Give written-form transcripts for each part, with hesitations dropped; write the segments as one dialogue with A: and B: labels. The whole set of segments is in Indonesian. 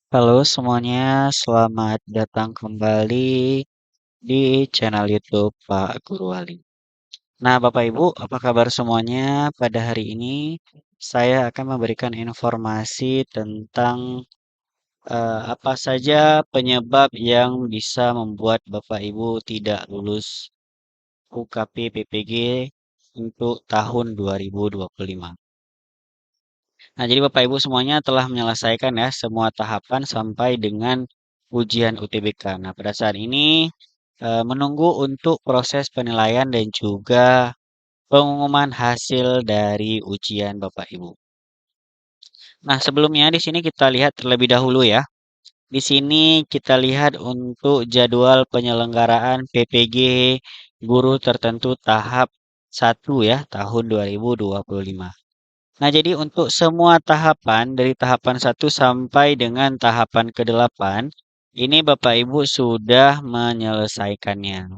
A: Halo semuanya, selamat datang kembali di channel YouTube Pak Guru Wali. Nah, Bapak Ibu, apa kabar semuanya? Pada hari ini saya akan memberikan informasi tentang apa saja penyebab yang bisa membuat Bapak Ibu tidak lulus UKP PPG untuk tahun 2025. Nah, jadi Bapak Ibu semuanya telah menyelesaikan ya semua tahapan sampai dengan ujian UTBK. Nah, pada saat ini menunggu untuk proses penilaian dan juga pengumuman hasil dari ujian Bapak Ibu. Nah, sebelumnya di sini kita lihat terlebih dahulu ya. Di sini kita lihat untuk jadwal penyelenggaraan PPG guru tertentu tahap 1 ya, tahun 2025. Nah, jadi untuk semua tahapan dari tahapan 1 sampai dengan tahapan ke-8, ini Bapak Ibu sudah menyelesaikannya.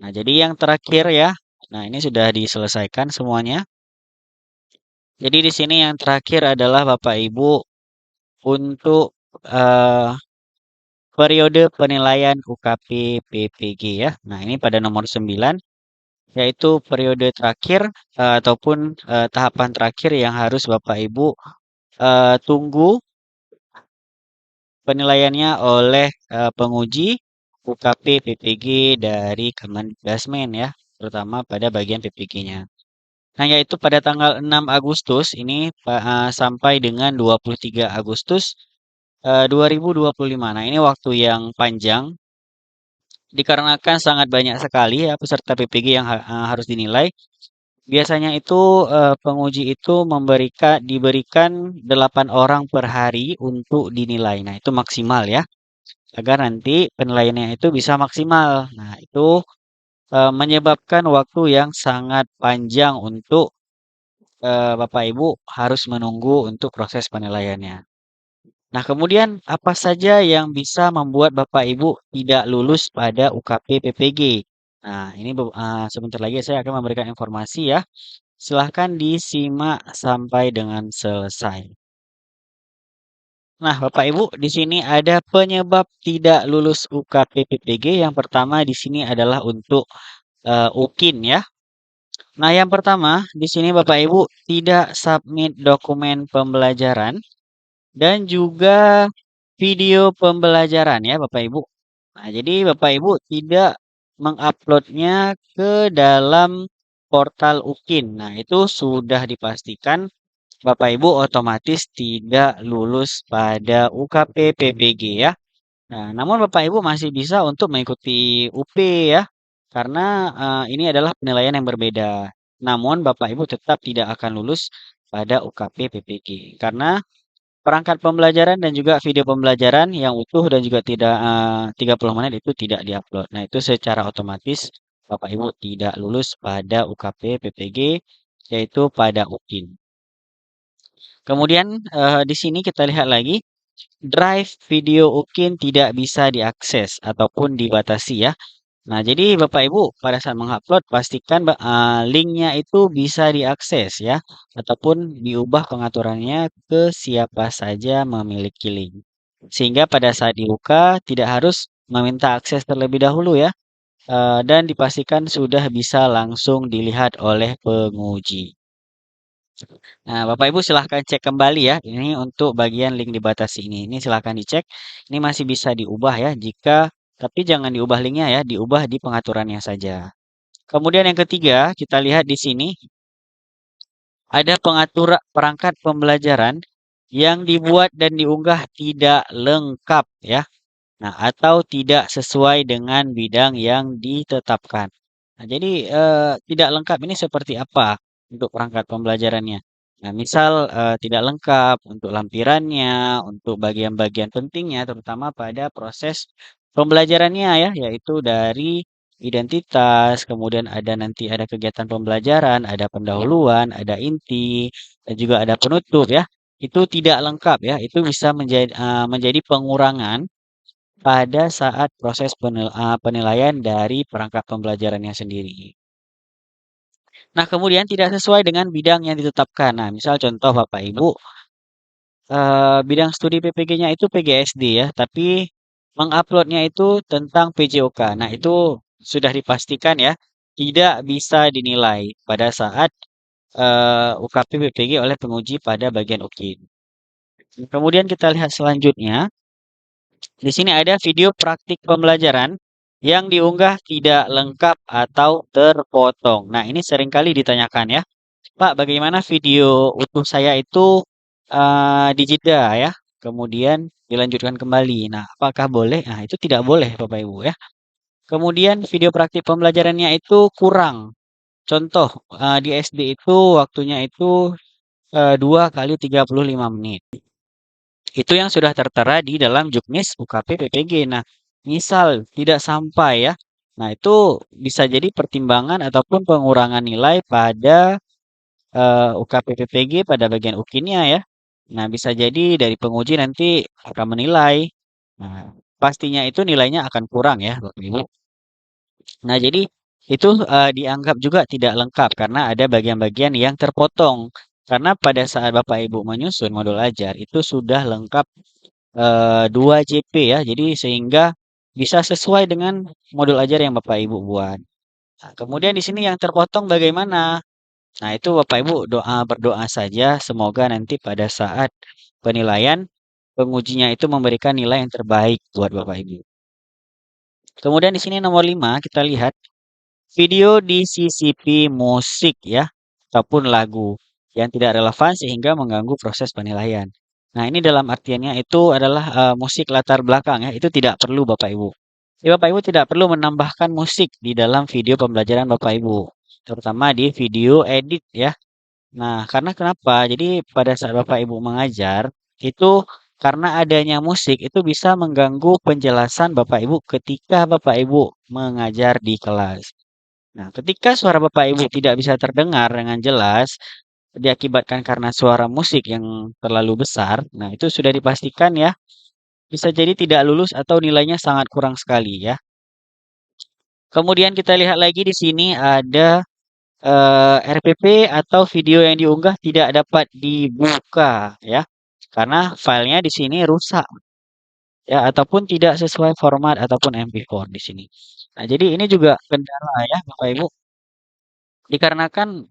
A: Nah, jadi yang terakhir ya. Nah, ini sudah diselesaikan semuanya. Jadi di sini yang terakhir adalah Bapak Ibu untuk eh, periode penilaian UKP PPG ya. Nah, ini pada nomor 9 yaitu periode terakhir ataupun tahapan terakhir yang harus Bapak Ibu tunggu penilaiannya oleh penguji UKP PPG dari Kemendikbudrismen ya, terutama pada bagian PPG-nya. Nah, yaitu pada tanggal 6 Agustus ini sampai dengan 23 Agustus 2025. Nah, ini waktu yang panjang dikarenakan sangat banyak sekali ya peserta PPG yang harus dinilai. Biasanya itu penguji itu diberikan 8 orang per hari untuk dinilai. Nah, itu maksimal ya agar nanti penilaiannya itu bisa maksimal. Nah, itu menyebabkan waktu yang sangat panjang untuk Bapak Ibu harus menunggu untuk proses penilaiannya. Nah, kemudian apa saja yang bisa membuat Bapak Ibu tidak lulus pada UKP PPG? Nah, ini sebentar lagi saya akan memberikan informasi ya. Silahkan disimak sampai dengan selesai. Nah, Bapak Ibu, di sini ada penyebab tidak lulus UKP PPG. Yang pertama di sini adalah untuk UKIN ya. Nah, yang pertama di sini Bapak Ibu tidak submit dokumen pembelajaran dan juga video pembelajaran ya Bapak Ibu. Nah, jadi Bapak Ibu tidak menguploadnya ke dalam portal UKIN. Nah, itu sudah dipastikan Bapak Ibu otomatis tidak lulus pada UKP PPG ya. Nah, namun Bapak Ibu masih bisa untuk mengikuti UP ya, karena ini adalah penilaian yang berbeda. Namun Bapak Ibu tetap tidak akan lulus pada UKP PPG karena perangkat pembelajaran dan juga video pembelajaran yang utuh dan juga tidak 30 menit itu tidak diupload. Nah, itu secara otomatis Bapak Ibu tidak lulus pada UKP PPG yaitu pada UKIN. Kemudian di sini kita lihat lagi drive video UKIN tidak bisa diakses ataupun dibatasi ya. Nah, jadi Bapak Ibu pada saat mengupload pastikan linknya itu bisa diakses ya ataupun diubah pengaturannya ke siapa saja memiliki link. Sehingga pada saat dibuka tidak harus meminta akses terlebih dahulu ya dan dipastikan sudah bisa langsung dilihat oleh penguji. Nah, Bapak Ibu silahkan cek kembali ya. Ini untuk bagian link dibatasi ini. Ini silahkan dicek. Ini masih bisa diubah ya. Tapi jangan diubah linknya ya. Diubah di pengaturannya saja. Kemudian yang ketiga, kita lihat di sini ada pengaturan perangkat pembelajaran yang dibuat dan diunggah tidak lengkap ya. Nah, atau tidak sesuai dengan bidang yang ditetapkan. Nah, jadi tidak lengkap ini seperti apa untuk perangkat pembelajarannya? Nah, misal tidak lengkap untuk lampirannya, untuk bagian-bagian pentingnya, terutama pada proses pembelajarannya ya, yaitu dari identitas, kemudian ada kegiatan pembelajaran, ada pendahuluan, ada inti, dan juga ada penutup ya. Itu tidak lengkap ya, itu bisa menjadi pengurangan pada saat proses penilaian dari perangkat pembelajarannya sendiri. Nah, kemudian tidak sesuai dengan bidang yang ditetapkan. Nah, misal contoh Bapak Ibu bidang studi PPG-nya itu PGSD ya, tapi menguploadnya itu tentang PJOK. Nah, itu sudah dipastikan ya, tidak bisa dinilai pada saat UKP PPG oleh penguji pada bagian UKIN. Kemudian kita lihat selanjutnya, di sini ada video praktik pembelajaran yang diunggah tidak lengkap atau terpotong. Nah, ini seringkali ditanyakan ya, Pak, bagaimana video utuh saya itu dijeda ya, kemudian dilanjutkan kembali. Nah, apakah boleh? Nah, itu tidak boleh, Bapak Ibu ya. Kemudian video praktik pembelajarannya itu kurang. Contoh, di SD itu waktunya itu 2 kali 35 menit. Itu yang sudah tertera di dalam Juknis UKP PPG. Nah, misal tidak sampai ya. Nah, itu bisa jadi pertimbangan ataupun pengurangan nilai pada UKP PPG pada bagian UKIN-nya ya. Nah, bisa jadi dari penguji nanti akan menilai. Nah, pastinya itu nilainya akan kurang ya, Bapak Ibu. Nah, jadi itu dianggap juga tidak lengkap karena ada bagian-bagian yang terpotong. Karena pada saat Bapak Ibu menyusun modul ajar itu sudah lengkap 2 JP ya. Jadi sehingga bisa sesuai dengan modul ajar yang Bapak Ibu buat. Nah, kemudian di sini yang terpotong bagaimana? Nah, itu Bapak Ibu berdoa saja semoga nanti pada saat penilaian pengujinya itu memberikan nilai yang terbaik buat Bapak Ibu. Kemudian di sini nomor 5 kita lihat video di CCP musik ya ataupun lagu yang tidak relevan sehingga mengganggu proses penilaian. Nah, ini dalam artiannya itu adalah musik latar belakang ya, itu tidak perlu Bapak Ibu. Jadi Bapak Ibu tidak perlu menambahkan musik di dalam video pembelajaran Bapak Ibu, terutama di video edit ya. Nah, karena kenapa? Jadi pada saat Bapak Ibu mengajar, itu karena adanya musik itu bisa mengganggu penjelasan Bapak Ibu ketika Bapak Ibu mengajar di kelas. Nah, ketika suara Bapak Ibu tidak bisa terdengar dengan jelas, diakibatkan karena suara musik yang terlalu besar, nah itu sudah dipastikan ya, bisa jadi tidak lulus atau nilainya sangat kurang sekali ya. Kemudian kita lihat lagi di sini ada RPP atau video yang diunggah tidak dapat dibuka ya. Karena filenya di sini rusak ya ataupun tidak sesuai format ataupun MP4 di sini. Nah, jadi ini juga kendala ya Bapak Ibu dikarenakan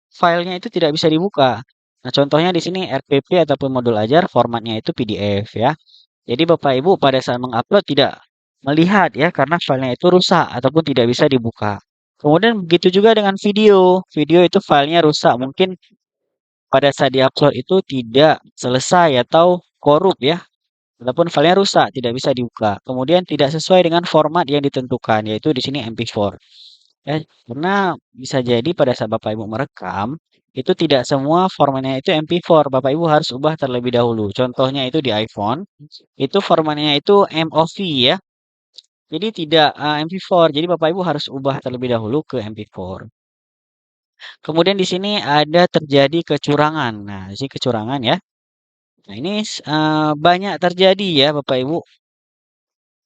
A: filenya itu tidak bisa dibuka. Nah, contohnya di sini RPP ataupun modul ajar formatnya itu PDF ya. Jadi Bapak Ibu pada saat mengupload tidak melihat ya karena filenya itu rusak ataupun tidak bisa dibuka. Kemudian begitu juga dengan video. Video itu filenya rusak. Mungkin pada saat diupload itu tidak selesai atau korup ya. Ataupun filenya rusak, tidak bisa dibuka. Kemudian tidak sesuai dengan format yang ditentukan, yaitu di sini MP4. Ya, karena bisa jadi pada saat Bapak Ibu merekam, itu tidak semua formatnya itu MP4. Bapak Ibu harus ubah terlebih dahulu. Contohnya itu di iPhone, itu formatnya itu MOV ya. Jadi tidak MP4. Jadi Bapak Ibu harus ubah terlebih dahulu ke MP4. Kemudian di sini ada terjadi kecurangan. Nah, di sini kecurangan ya. Nah, ini banyak terjadi ya Bapak Ibu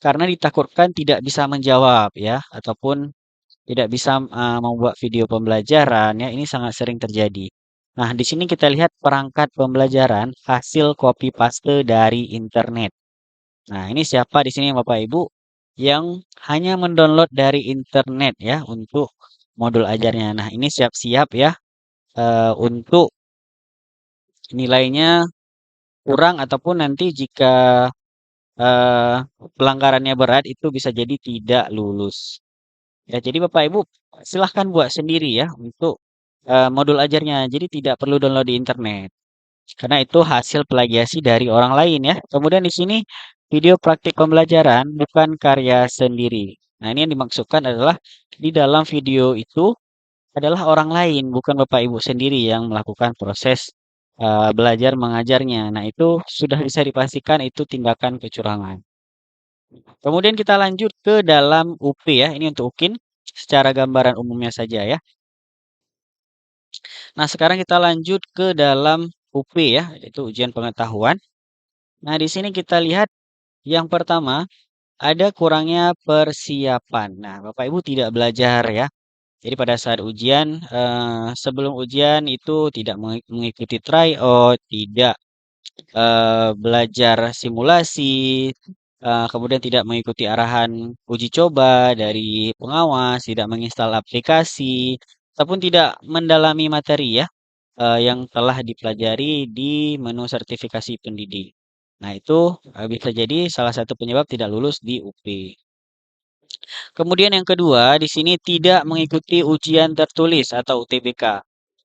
A: karena ditakutkan tidak bisa menjawab ya ataupun tidak bisa membuat video pembelajaran ya. Ini sangat sering terjadi. Nah, di sini kita lihat perangkat pembelajaran hasil copy paste dari internet. Nah, ini siapa di sini Bapak Ibu yang hanya mendownload dari internet ya untuk modul ajarnya. Nah, ini siap-siap ya untuk nilainya kurang ataupun nanti jika eh, pelanggarannya berat itu bisa jadi tidak lulus. Ya, jadi Bapak Ibu silahkan buat sendiri ya untuk modul ajarnya. Jadi tidak perlu download di internet. Karena itu hasil plagiasi dari orang lain ya. Kemudian di sini video praktik pembelajaran bukan karya sendiri. Nah, ini yang dimaksudkan adalah di dalam video itu adalah orang lain, bukan Bapak Ibu sendiri yang melakukan proses belajar mengajarnya. Nah, itu sudah bisa dipastikan itu tindakan kecurangan. Kemudian kita lanjut ke dalam UP ya. Ini untuk UKIN secara gambaran umumnya saja ya. Nah, sekarang kita lanjut ke dalam UP ya, yaitu ujian pengetahuan. Nah, di sini kita lihat yang pertama ada kurangnya persiapan. Nah, Bapak Ibu tidak belajar ya. Jadi pada saat ujian, sebelum ujian itu tidak mengikuti tryout, tidak. belajar simulasi, kemudian tidak mengikuti arahan uji coba dari pengawas, tidak menginstal aplikasi, ataupun tidak mendalami materi ya, yang telah dipelajari di menu sertifikasi pendidik. Nah, itu bisa jadi salah satu penyebab tidak lulus di UP. Kemudian yang kedua, di sini tidak mengikuti ujian tertulis atau UTBK.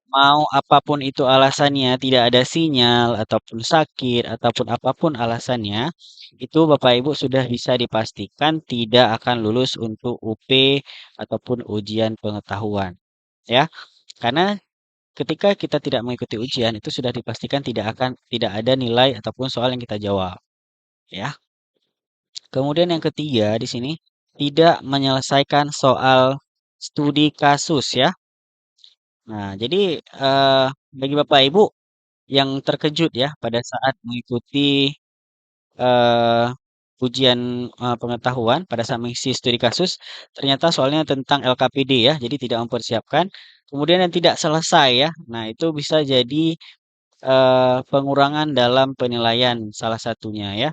A: Mau apapun itu alasannya, tidak ada sinyal ataupun sakit ataupun apapun alasannya, itu Bapak Ibu sudah bisa dipastikan tidak akan lulus untuk UP ataupun ujian pengetahuan, ya. Karena ketika kita tidak mengikuti ujian itu sudah dipastikan tidak ada nilai ataupun soal yang kita jawab, ya. Kemudian yang ketiga di sini tidak menyelesaikan soal studi kasus ya. Nah, jadi bagi Bapak Ibu yang terkejut ya pada saat mengikuti eh, ujian pengetahuan pada saat mengisi studi kasus, ternyata soalnya tentang LKPD ya, jadi tidak mempersiapkan. Kemudian yang tidak selesai ya, nah itu bisa jadi pengurangan dalam penilaian salah satunya ya.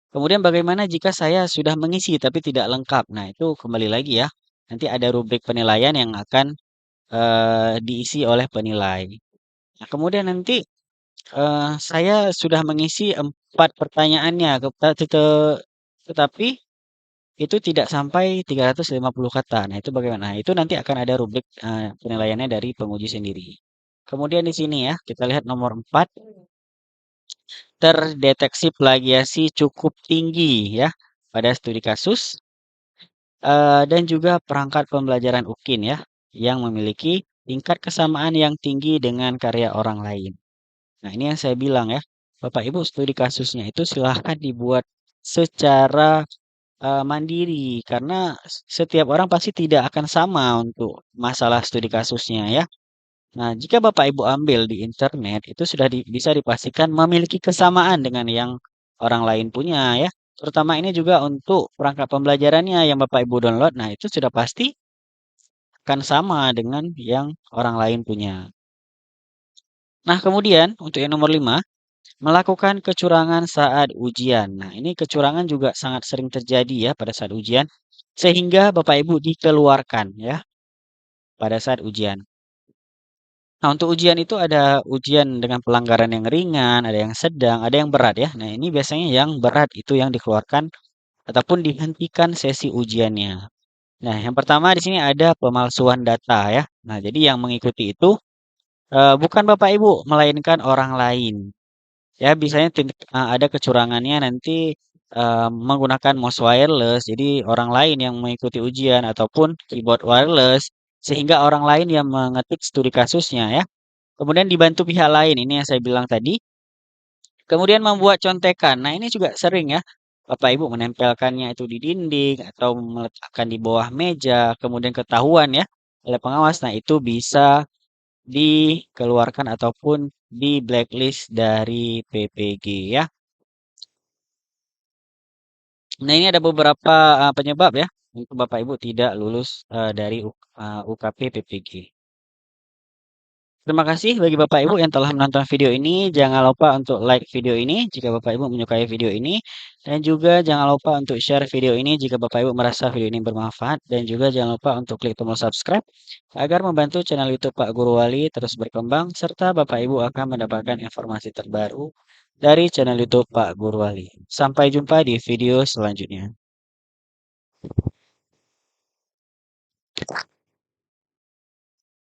A: Kemudian bagaimana jika saya sudah mengisi tapi tidak lengkap? Nah itu kembali lagi ya, nanti ada rubrik penilaian yang akan diisi oleh penilai. Nah, kemudian nanti saya sudah mengisi 4 pertanyaannya, tetapi itu tidak sampai 350 kata. Nah, itu bagaimana? Nah, itu nanti akan ada rubrik penilaiannya dari penguji sendiri. Kemudian di sini ya, kita lihat nomor 4, terdeteksi plagiasi cukup tinggi ya pada studi kasus dan juga perangkat pembelajaran UKIN ya yang memiliki tingkat kesamaan yang tinggi dengan karya orang lain. Nah, ini yang saya bilang ya, Bapak Ibu studi kasusnya itu silahkan dibuat secara mandiri karena setiap orang pasti tidak akan sama untuk masalah studi kasusnya ya. Nah, jika Bapak Ibu ambil di internet itu sudah bisa dipastikan memiliki kesamaan dengan yang orang lain punya ya. Terutama ini juga untuk perangkat pembelajarannya yang Bapak Ibu download. Nah, itu sudah pasti akan sama dengan yang orang lain punya. Nah, kemudian untuk yang nomor 5, melakukan kecurangan saat ujian. Nah, ini kecurangan juga sangat sering terjadi ya pada saat ujian, sehingga Bapak Ibu dikeluarkan ya pada saat ujian. Nah, untuk ujian itu ada ujian dengan pelanggaran yang ringan, ada yang sedang, ada yang berat ya. Nah, ini biasanya yang berat itu yang dikeluarkan ataupun dihentikan sesi ujiannya. Nah, yang pertama di sini ada pemalsuan data ya. Nah, jadi yang mengikuti itu bukan Bapak Ibu, melainkan orang lain. Ya, biasanya ada kecurangannya nanti menggunakan mouse wireless. Jadi orang lain yang mengikuti ujian ataupun keyboard wireless sehingga orang lain yang mengetik studi kasusnya ya. Kemudian dibantu pihak lain, ini yang saya bilang tadi. Kemudian membuat contekan. Nah, ini juga sering ya. Bapak Ibu menempelkannya itu di dinding atau meletakkan di bawah meja, kemudian ketahuan ya oleh pengawas. Nah, itu bisa dikeluarkan ataupun di blacklist dari PPG ya. Nah, ini ada beberapa penyebab ya untuk Bapak Ibu tidak lulus dari UKP PPG. Terima kasih bagi Bapak Ibu yang telah menonton video ini. Jangan lupa untuk like video ini jika Bapak Ibu menyukai video ini. Dan juga jangan lupa untuk share video ini jika Bapak Ibu merasa video ini bermanfaat. Dan juga jangan lupa untuk klik tombol subscribe agar membantu channel YouTube Pak Guru Wali terus berkembang. Serta Bapak Ibu akan mendapatkan informasi terbaru dari channel YouTube Pak Guru Wali. Sampai jumpa di video selanjutnya.